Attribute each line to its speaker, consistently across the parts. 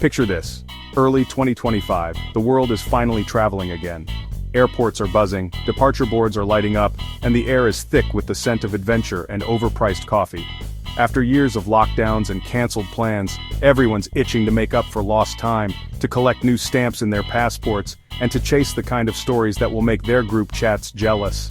Speaker 1: Picture this. Early 2025, the world is finally traveling again. Airports are buzzing, departure boards are lighting up, and the air is thick with the scent of adventure and overpriced coffee. After years of lockdowns and cancelled plans, everyone's itching to make up for lost time, to collect new stamps in their passports, and to chase the kind of stories that will make their group chats jealous.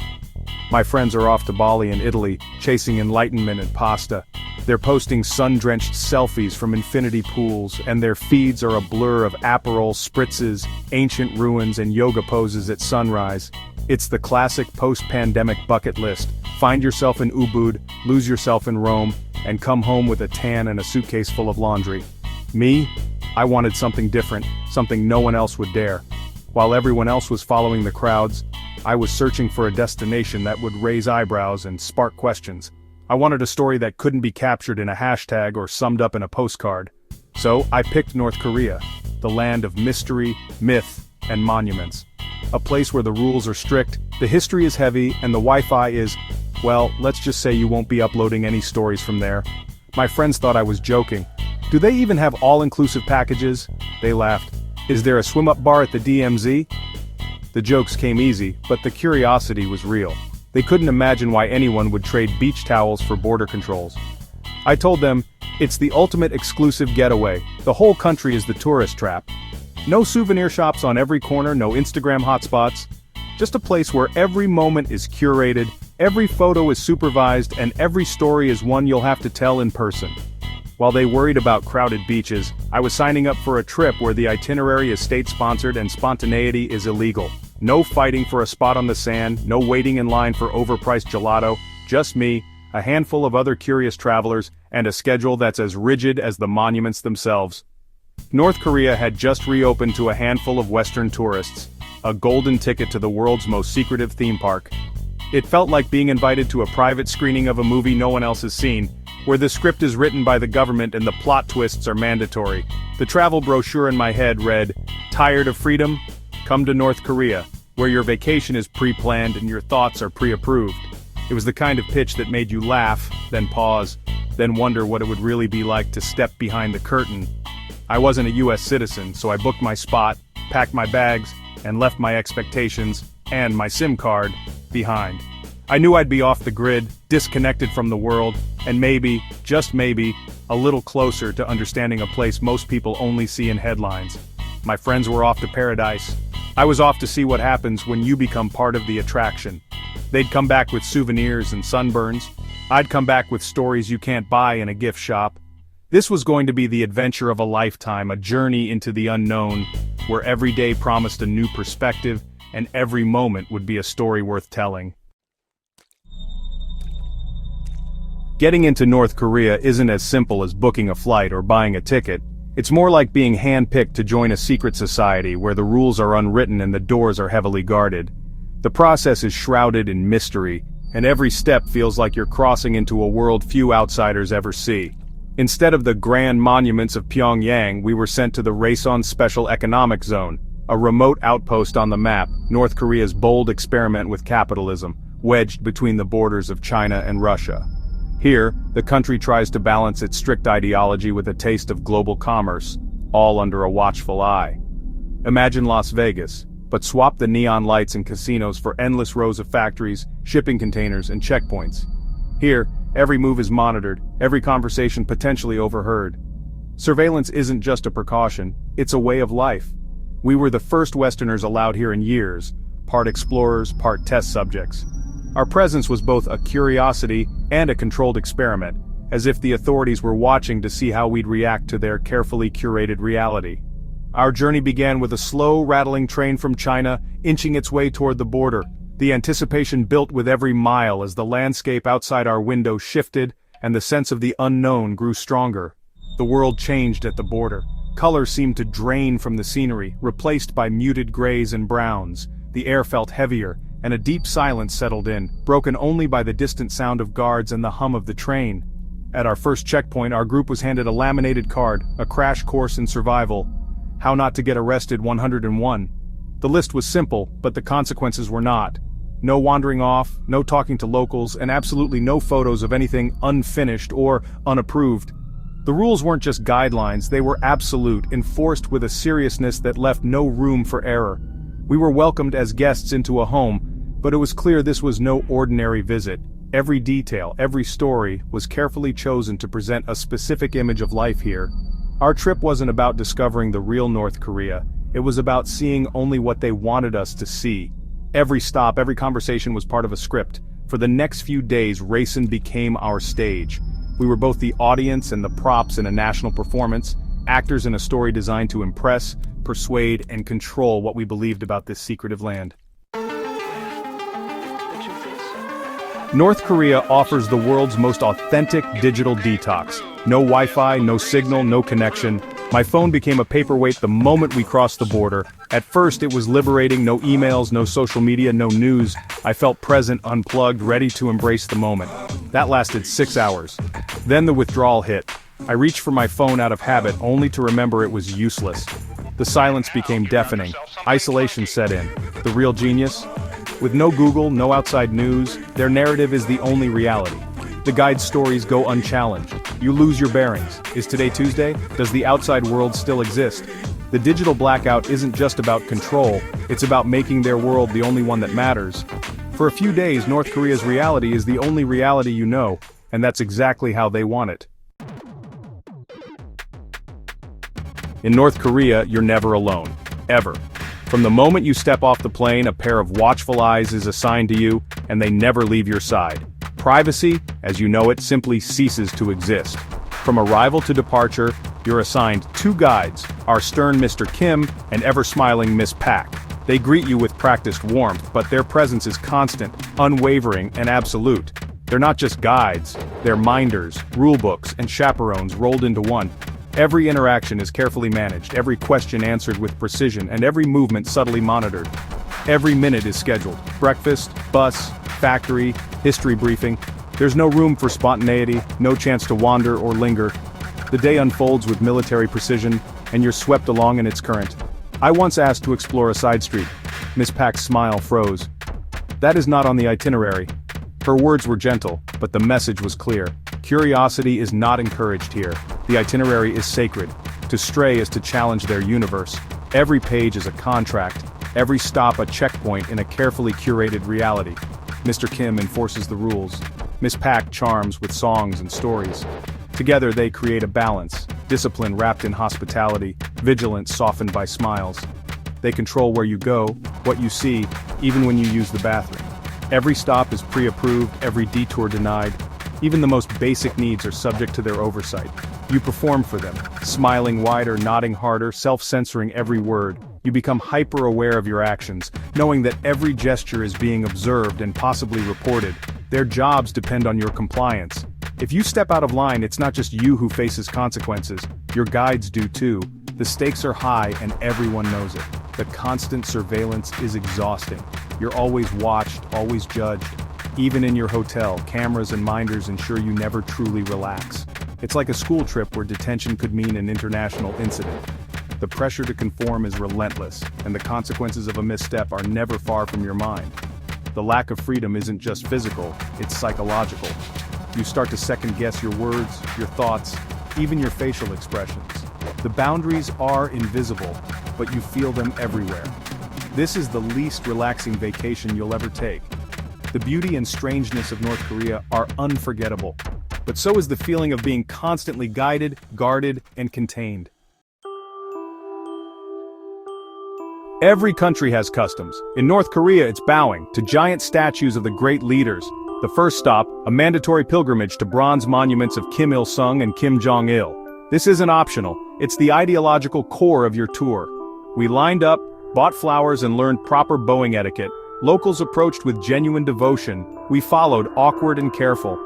Speaker 1: My friends are off to Bali and Italy, chasing enlightenment and pasta. They're posting sun-drenched selfies from infinity pools, and their feeds are a blur of Aperol spritzes, ancient ruins and yoga poses at sunrise. It's the classic post-pandemic bucket list. Find yourself in Ubud, lose yourself in Rome, and come home with a tan and a suitcase full of laundry. Me? I wanted something different, something no one else would dare. While everyone else was following the crowds, I was searching for a destination that would raise eyebrows and spark questions. I wanted a story that couldn't be captured in a hashtag or summed up in a postcard. So I picked North Korea, the land of mystery, myth, and monuments. A place where the rules are strict, the history is heavy, and the Wi-Fi is, well, let's just say you won't be uploading any stories from there. My friends thought I was joking. Do they even have all-inclusive packages? They laughed. Is there a swim-up bar at the DMZ? The jokes came easy, but the curiosity was real. They couldn't imagine why anyone would trade beach towels for border controls. I told them, it's the ultimate exclusive getaway. The whole country is the tourist trap. No souvenir shops on every corner, no Instagram hotspots. Just a place where every moment is curated, every photo is supervised, and every story is one you'll have to tell in person. While they worried about crowded beaches, I was signing up for a trip where the itinerary is state-sponsored and spontaneity is illegal. No fighting for a spot on the sand, no waiting in line for overpriced gelato, just me, a handful of other curious travelers, and a schedule that's as rigid as the monuments themselves. North Korea had just reopened to a handful of Western tourists, a golden ticket to the world's most secretive theme park. It felt like being invited to a private screening of a movie no one else has seen, where the script is written by the government and the plot twists are mandatory. The travel brochure in my head read, "Tired of freedom? Come to North Korea, where your vacation is pre-planned and your thoughts are pre-approved." It was the kind of pitch that made you laugh, then pause, then wonder what it would really be like to step behind the curtain. I wasn't a US citizen, so I booked my spot, packed my bags, and left my expectations, and my SIM card, behind. I knew I'd be off the grid, disconnected from the world, and maybe, just maybe, a little closer to understanding a place most people only see in headlines. My friends were off to paradise. I was off to see what happens when you become part of the attraction. They'd come back with souvenirs and sunburns. I'd come back with stories you can't buy in a gift shop. This was going to be the adventure of a lifetime, a journey into the unknown, where every day promised a new perspective, and every moment would be a story worth telling. Getting into North Korea isn't as simple as booking a flight or buying a ticket. It's more like being handpicked to join a secret society where the rules are unwritten and the doors are heavily guarded. The process is shrouded in mystery, and every step feels like you're crossing into a world few outsiders ever see. Instead of the grand monuments of Pyongyang, we were sent to the Rason Special Economic Zone, a remote outpost on the map, North Korea's bold experiment with capitalism, wedged between the borders of China and Russia. Here, the country tries to balance its strict ideology with a taste of global commerce, all under a watchful eye. Imagine Las Vegas, but swap the neon lights and casinos for endless rows of factories, shipping containers, and checkpoints. Here, every move is monitored, every conversation potentially overheard. Surveillance isn't just a precaution, it's a way of life. We were the first Westerners allowed here in years, part explorers, part test subjects. Our presence was both a curiosity and a controlled experiment, as if the authorities were watching to see how we'd react to their carefully curated reality. Our journey began with a slow, rattling train from China, inching its way toward the border. The anticipation built with every mile as the landscape outside our window shifted, and the sense of the unknown grew stronger. The world changed at the border. Color seemed to drain from the scenery, replaced by muted grays and browns. The air felt heavier, and a deep silence settled in, broken only by the distant sound of guards and the hum of the train. At our first checkpoint, our group was handed a laminated card, a crash course in survival. How not to get arrested 101. The list was simple, but the consequences were not. No wandering off, no talking to locals, and absolutely no photos of anything unfinished or unapproved. The rules weren't just guidelines, they were absolute, enforced with a seriousness that left no room for error. We were welcomed as guests into a home, but it was clear this was no ordinary visit. Every detail, every story, was carefully chosen to present a specific image of life here. Our trip wasn't about discovering the real North Korea, it was about seeing only what they wanted us to see. Every stop, every conversation was part of a script. For the next few days, Racine became our stage. We were both the audience and the props in a national performance, actors in a story designed to impress, persuade, and control what we believed about this secretive land. North Korea offers the world's most authentic digital detox. No Wi-Fi, no signal, no connection. My phone became a paperweight the moment we crossed the border. At first it was liberating, no emails, no social media, no news. I felt present, unplugged, ready to embrace the moment. That lasted 6 hours. Then the withdrawal hit. I reached for my phone out of habit, only to remember it was useless. The silence became deafening. Isolation set in. The real genius? With no Google, no outside news, their narrative is the only reality. The guide's stories go unchallenged. You lose your bearings. Is today Tuesday? Does the outside world still exist? The digital blackout isn't just about control, it's about making their world the only one that matters. For a few days, North Korea's reality is the only reality you know, and that's exactly how they want it. In North Korea, you're never alone. Ever. From the moment you step off the plane, a pair of watchful eyes is assigned to you, and they never leave your side. Privacy, as you know it, simply ceases to exist. From arrival to departure, you're assigned 2 guides, our stern Mr. Kim and ever-smiling Miss Pak. They greet you with practiced warmth, but their presence is constant, unwavering, and absolute. They're not just guides, they're minders, rulebooks, and chaperones rolled into one. Every interaction is carefully managed, every question answered with precision, and every movement subtly monitored. Every minute is scheduled. Breakfast, bus, factory, history briefing. There's no room for spontaneity, no chance to wander or linger. The day unfolds with military precision, and you're swept along in its current. I once asked to explore a side street. Miss Pak's smile froze. That is not on the itinerary. Her words were gentle, but the message was clear. Curiosity is not encouraged here. The itinerary is sacred. To stray is to challenge their universe. Every page is a contract. Every stop a checkpoint in a carefully curated reality. Mr. Kim enforces the rules. Miss Pak charms with songs and stories. Together they create a balance, discipline wrapped in hospitality, vigilance softened by smiles. They control where you go, what you see, even when you use the bathroom. Every stop is pre-approved, every detour denied. Even the most basic needs are subject to their oversight. You perform for them, smiling wider, nodding harder, self-censoring every word. You become hyper-aware of your actions, knowing that every gesture is being observed and possibly reported. Their jobs depend on your compliance. If you step out of line, it's not just you who faces consequences, your guides do too. The stakes are high and everyone knows it. The constant surveillance is exhausting. You're always watched, always judged. Even in your hotel, cameras and minders ensure you never truly relax. It's like a school trip where detention could mean an international incident. The pressure to conform is relentless, and the consequences of a misstep are never far from your mind. The lack of freedom isn't just physical, it's psychological. You start to second-guess your words, your thoughts, even your facial expressions. The boundaries are invisible, but you feel them everywhere. This is the least relaxing vacation you'll ever take. The beauty and strangeness of North Korea are unforgettable, but so is the feeling of being constantly guided, guarded, and contained. Every country has customs. In North Korea, it's bowing to giant statues of the great leaders. The first stop, a mandatory pilgrimage to bronze monuments of Kim Il-sung and Kim Jong-il. This isn't optional, it's the ideological core of your tour. We lined up, bought flowers and learned proper bowing etiquette. Locals approached with genuine devotion. We followed, awkward and careful.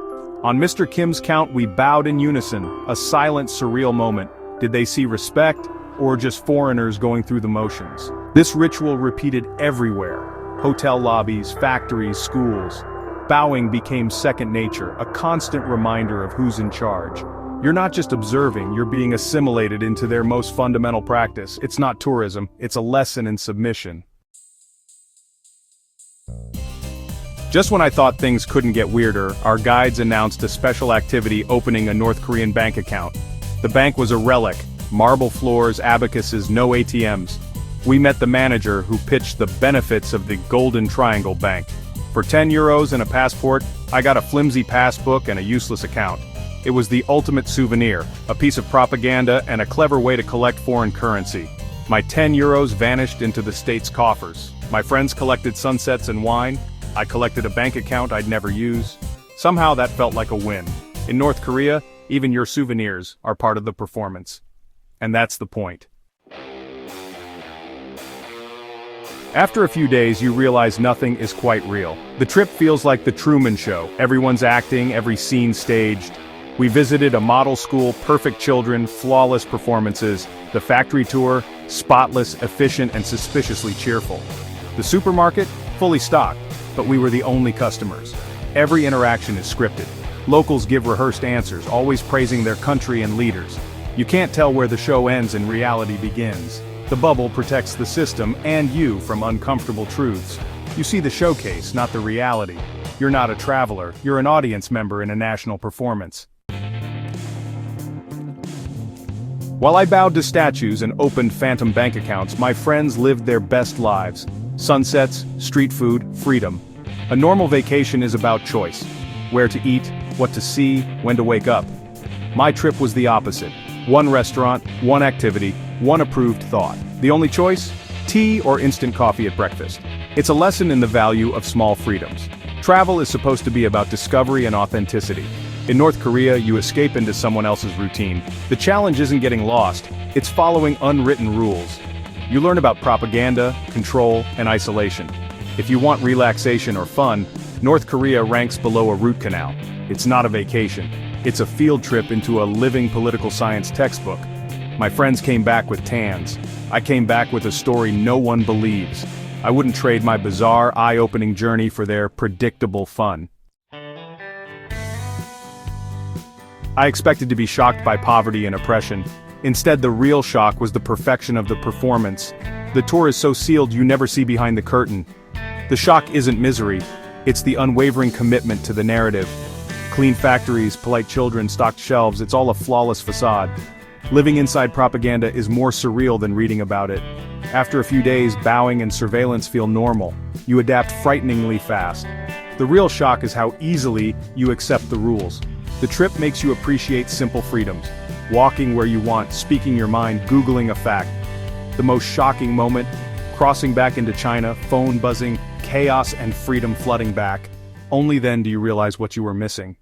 Speaker 1: On Mr. Kim's count, we bowed in unison, a silent, surreal moment. Did they see respect, or just foreigners going through the motions? This ritual repeated everywhere. Hotel lobbies, factories, schools. Bowing became second nature, a constant reminder of who's in charge. You're not just observing, you're being assimilated into their most fundamental practice. It's not tourism, it's a lesson in submission. Just when I thought things couldn't get weirder, our guides announced a special activity opening a North Korean bank account. The bank was a relic, marble floors, abacuses, no ATMs. We met the manager who pitched the benefits of the Golden Triangle Bank. For €10 and a passport, I got a flimsy passbook and a useless account. It was the ultimate souvenir, a piece of propaganda and a clever way to collect foreign currency. My €10 vanished into the state's coffers. My friends collected sunsets and wine. I collected a bank account I'd never use. Somehow that felt like a win. In North Korea, even your souvenirs are part of the performance. And that's the point. After a few days, you realize nothing is quite real. The trip feels like the Truman Show. Everyone's acting, every scene staged. We visited a model school, perfect children, flawless performances. The factory tour, spotless, efficient, and suspiciously cheerful. The supermarket, fully stocked, but we were the only customers. Every interaction is scripted. Locals give rehearsed answers, always praising their country and leaders. You can't tell where the show ends and reality begins. The bubble protects the system and you from uncomfortable truths. You see the showcase, not the reality. You're not a traveler, you're an audience member in a national performance. While I bowed to statues and opened phantom bank accounts, my friends lived their best lives. Sunsets, street food, freedom. A normal vacation is about choice. Where to eat, what to see, when to wake up. My trip was the opposite. One restaurant, one activity, one approved thought. The only choice? Tea or instant coffee at breakfast. It's a lesson in the value of small freedoms. Travel is supposed to be about discovery and authenticity. In North Korea, you escape into someone else's routine. The challenge isn't getting lost, it's following unwritten rules. You learn about propaganda, control, and isolation. If you want relaxation or fun, North Korea ranks below a root canal. It's not a vacation. It's a field trip into a living political science textbook. My friends came back with tans. I came back with a story no one believes. I wouldn't trade my bizarre, eye-opening journey for their predictable fun. I expected to be shocked by poverty and oppression. Instead, the real shock was the perfection of the performance. The tour is so sealed you never see behind the curtain. The shock isn't misery, it's the unwavering commitment to the narrative. Clean factories, polite children, stocked shelves, it's all a flawless facade. Living inside propaganda is more surreal than reading about it. After a few days, bowing and surveillance feel normal. You adapt frighteningly fast. The real shock is how easily you accept the rules. The trip makes you appreciate simple freedoms. Walking where you want, speaking your mind, Googling a fact. The most shocking moment, crossing back into China, phone buzzing, chaos and freedom flooding back. Only then do you realize what you were missing.